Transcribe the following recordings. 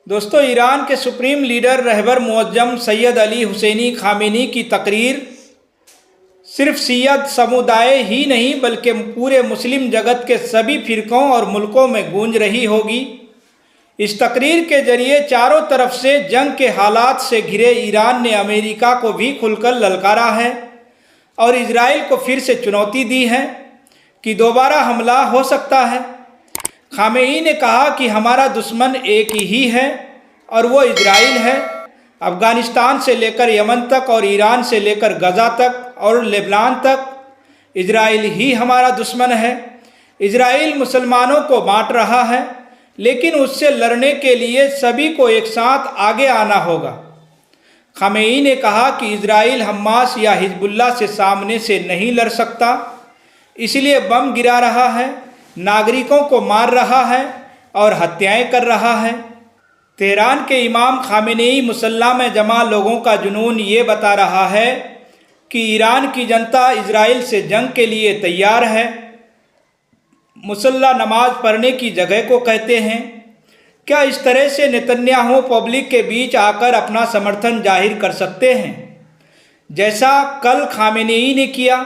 दोस्तों, ईरान के supreme leader रहबर मुअज्जम सैयद अली हुसैनी खामेनी की तकरीर सिर्फ शिया समुदाय ही नहीं बल्कि पूरे मुस्लिम जगत के सभी फिरकों और मुल्कों में गूंज रही होगी। इस तकरीर के जरिए चारों तरफ से जंग के हालात से घिरे ईरान ने अमेरिका को भी खुलकर ललकारा है और इजराइल को फिर से चुनौती दी है कि दोबारा हमला हो सकता है। खामेनी ने कहा कि हमारा दुश्मन एक ही है और वो इजराइल है। अफ़गानिस्तान से लेकर यमन तक और ईरान से लेकर गज़ा तक और लेबनान तक इजराइल ही हमारा दुश्मन है। इजराइल मुसलमानों को बांट रहा है, लेकिन उससे लड़ने के लिए सभी को एक साथ आगे आना होगा। खामेनी ने कहा कि इजराइल हमास या हिजबुल्लाह से सामने से नहीं लड़ सकता, इसलिए बम गिरा रहा है, नागरिकों को मार रहा है और हत्याएं कर रहा है। तेहरान के इमाम खामेनी मुसल्ला में जमा लोगों का जुनून ये बता रहा है कि ईरान की जनता इजराइल से जंग के लिए तैयार है। मुसल्ला नमाज पढ़ने की जगह को कहते हैं। क्या इस तरह से नेतन्याहू पब्लिक के बीच आकर अपना समर्थन जाहिर कर सकते हैं, जैसा कल खामेनी ने किया?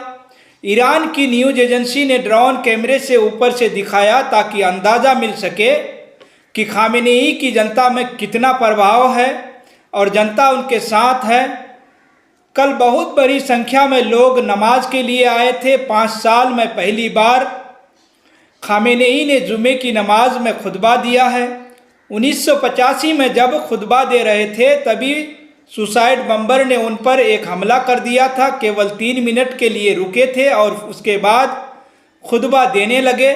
ईरान की न्यूज़ एजेंसी ने ड्रोन कैमरे से ऊपर से दिखाया ताकि अंदाज़ा मिल सके कि खामेनी की जनता में कितना प्रभाव है और जनता उनके साथ है। कल बहुत बड़ी संख्या में लोग नमाज के लिए आए थे। 5 साल में पहली बार खामेनी ने जुमे की नमाज में खुतबा दिया है। 1985 में जब खुतबा दे रहे थे तभी सुसाइड बम्बर ने उन पर एक हमला कर दिया था। केवल 3 मिनट के लिए रुके थे और उसके बाद खुतबा देने लगे।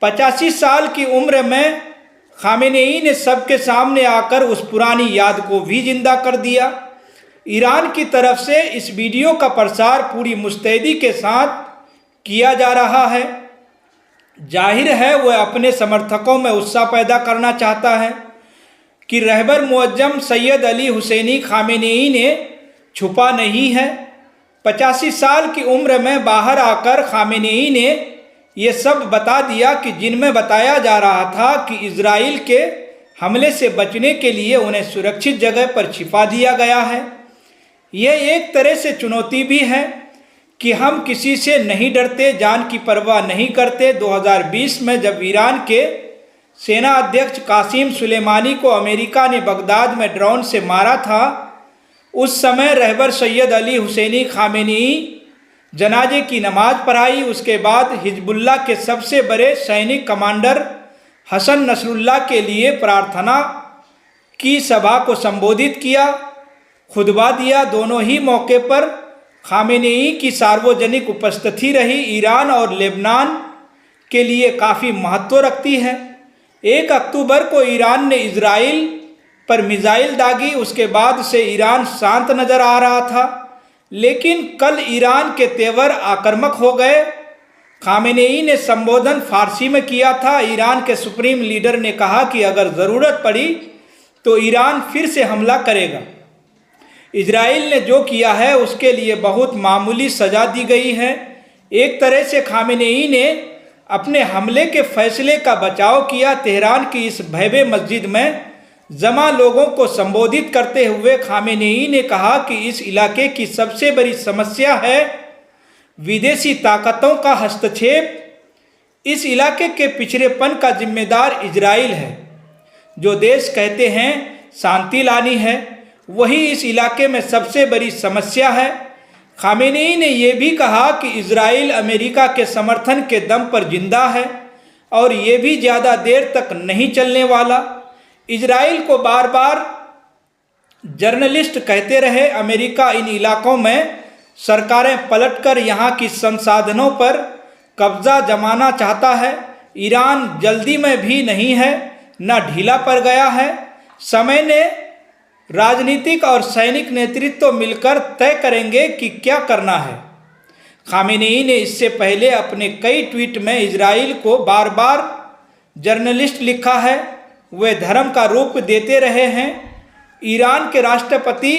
85 साल की उम्र में खामेनी ने सबके सामने आकर उस पुरानी याद को भी जिंदा कर दिया। ईरान की तरफ से इस वीडियो का प्रसार पूरी मुस्तैदी के साथ किया जा रहा है। जाहिर है वह अपने समर्थकों में उत्साह पैदा करना चाहता है कि रहबर मुअज्जम सैयद अली हुसैनी खामेनी ने छुपा नहीं है। 85 साल की उम्र में बाहर आकर खामेनी ने ये सब बता दिया कि जिनमें बताया जा रहा था कि इजराइल के हमले से बचने के लिए उन्हें सुरक्षित जगह पर छिपा दिया गया है। यह एक तरह से चुनौती भी है कि हम किसी से नहीं डरते, जान की परवाह नहीं करते। 2020 में जब ईरान के सेना अध्यक्ष कासिम सुलेमानी को अमेरिका ने बगदाद में ड्रोन से मारा था, उस समय रहबर सैयद अली हुसैनी खामेनी जनाजे की नमाज पढ़ाई। उसके बाद हिजबुल्लाह के सबसे बड़े सैनिक कमांडर हसन नसरुल्लाह के लिए प्रार्थना की सभा को संबोधित किया, खुतबा दिया। दोनों ही मौके पर खामेनी की सार्वजनिक उपस्थिति रही ईरान और लेबनान के लिए काफ़ी महत्व रखती है। 1 अक्टूबर को ईरान ने इजराइल पर मिसाइल दागी। उसके बाद से ईरान शांत नजर आ रहा था, लेकिन कल ईरान के तेवर आक्रामक हो गए। खामेनी ने संबोधन फारसी में किया था। ईरान के सुप्रीम लीडर ने कहा कि अगर ज़रूरत पड़ी तो ईरान फिर से हमला करेगा। इजराइल ने जो किया है उसके लिए बहुत मामूली सज़ा दी गई है। एक तरह से खामेनी ने अपने हमले के फैसले का बचाव किया। तेहरान की इस भव्य मस्जिद में जमा लोगों को संबोधित करते हुए खामेनी ने कहा कि इस इलाके की सबसे बड़ी समस्या है विदेशी ताकतों का हस्तक्षेप। इस इलाके के पिछड़ेपन का जिम्मेदार इजराइल है। जो देश कहते हैं शांति लानी है, वही इस इलाके में सबसे बड़ी समस्या है। खामेनी ने यह भी कहा कि इजराइल अमेरिका के समर्थन के दम पर जिंदा है और ये भी ज़्यादा देर तक नहीं चलने वाला। इजराइल को बार बार जर्नलिस्ट कहते रहे अमेरिका इन इलाकों में सरकारें पलटकर यहाँ की संसाधनों पर कब्जा जमाना चाहता है। ईरान जल्दी में भी नहीं है, न ढीला पड़ गया है। समय ने राजनीतिक और सैनिक नेतृत्व मिलकर तय करेंगे कि क्या करना है। खामेनी ने इससे पहले अपने कई ट्वीट में इजराइल को बार बार जर्नलिस्ट लिखा है। वे धर्म का रूप देते रहे हैं। ईरान के राष्ट्रपति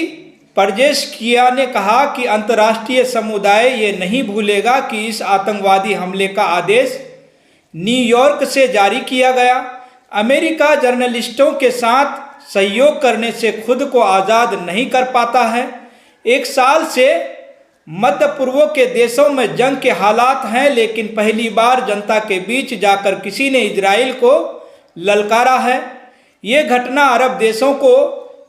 पेजेशकियान ने कहा कि अंतर्राष्ट्रीय समुदाय ये नहीं भूलेगा कि इस आतंकवादी हमले का आदेश न्यूयॉर्क से जारी किया गया। अमेरिका जर्नलिस्टों के साथ सहयोग करने से खुद को आज़ाद नहीं कर पाता है। 1 साल से मध्य पूर्व के देशों में जंग के हालात हैं, लेकिन पहली बार जनता के बीच जाकर किसी ने इजराइल को ललकारा है। ये घटना अरब देशों को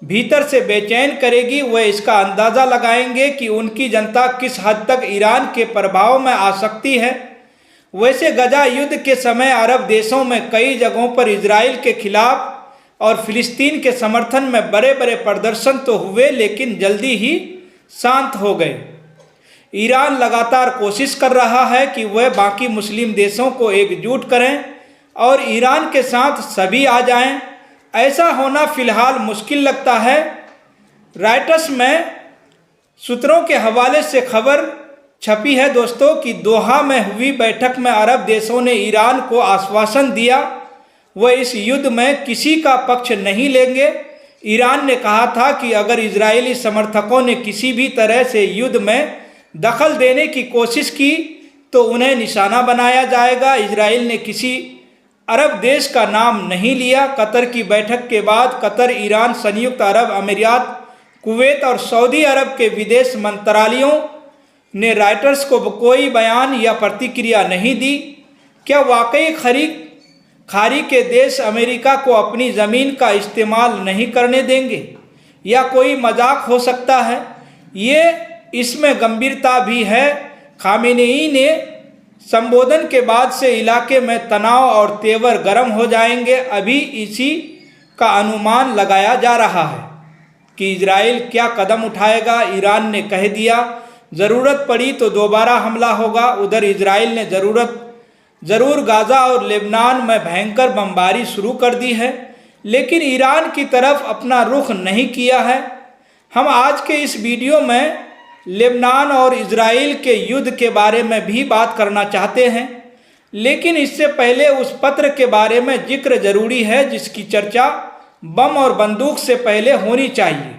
भीतर से बेचैन करेगी। वह इसका अंदाज़ा लगाएंगे कि उनकी जनता किस हद तक ईरान के प्रभाव में आ सकती है। वैसे गजा युद्ध के समय अरब देशों में कई जगहों पर इजराइल के खिलाफ और फिलिस्तीन के समर्थन में बड़े बड़े प्रदर्शन तो हुए, लेकिन जल्दी ही शांत हो गए। ईरान लगातार कोशिश कर रहा है कि वह बाकी मुस्लिम देशों को एकजुट करें और ईरान के साथ सभी आ जाएं। ऐसा होना फिलहाल मुश्किल लगता है। रॉयटर्स में सूत्रों के हवाले से खबर छपी है दोस्तों कि दोहा में हुई बैठक में अरब देशों ने ईरान को आश्वासन दिया वह इस युद्ध में किसी का पक्ष नहीं लेंगे। ईरान ने कहा था कि अगर इजरायली समर्थकों ने किसी भी तरह से युद्ध में दखल देने की कोशिश की तो उन्हें निशाना बनाया जाएगा। इजराइल ने किसी अरब देश का नाम नहीं लिया। कतर की बैठक के बाद कतर, ईरान, संयुक्त अरब अमीरात, कुवैत और सऊदी अरब के विदेश मंत्रालयों ने रॉयटर्स को कोई बयान या प्रतिक्रिया नहीं दी। क्या वाकई खाड़ी के देश अमेरिका को अपनी ज़मीन का इस्तेमाल नहीं करने देंगे या कोई मजाक हो सकता है? ये इसमें गंभीरता भी है। खामेनेई ने संबोधन के बाद से इलाके में तनाव और तेवर गर्म हो जाएंगे। अभी इसी का अनुमान लगाया जा रहा है कि इजराइल क्या कदम उठाएगा। ईरान ने कह दिया ज़रूरत पड़ी तो दोबारा हमला होगा। उधर इजराइल ने ज़रूर गाज़ा और लेबनान में भयंकर बमबारी शुरू कर दी है, लेकिन ईरान की तरफ अपना रुख नहीं किया है। हम आज के इस वीडियो में लेबनान और इजराइल के युद्ध के बारे में भी बात करना चाहते हैं, लेकिन इससे पहले उस पत्र के बारे में जिक्र जरूरी है जिसकी चर्चा बम और बंदूक से पहले होनी चाहिए।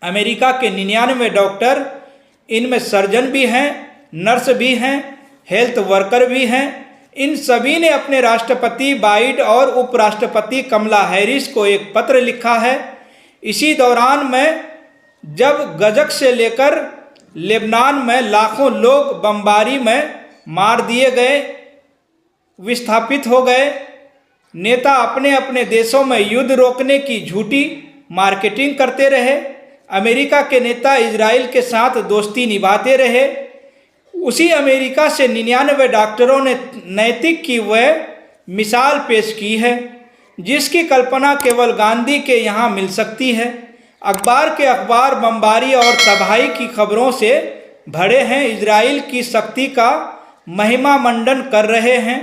अमेरिका के 99 डॉक्टर, इनमें सर्जन भी हैं, नर्स भी हैं, हेल्थ वर्कर भी हैं, इन सभी ने अपने राष्ट्रपति बाइडेन और उपराष्ट्रपति कमला हैरिस को एक पत्र लिखा है। इसी दौरान में जब गजक से लेकर लेबनान में लाखों लोग बमबारी में मार दिए गए, विस्थापित हो गए, नेता अपने अपने देशों में युद्ध रोकने की झूठी मार्केटिंग करते रहे, अमेरिका के नेता इजराइल के साथ दोस्ती निभाते रहे। उसी अमेरिका से 99 डॉक्टरों ने नैतिक की वह मिसाल पेश की है जिसकी कल्पना केवल गांधी के यहाँ मिल सकती है। अखबार के अखबार बमबारी और तबाही की खबरों से भरे हैं, इजराइल की शक्ति का महिमा मंडन कर रहे हैं।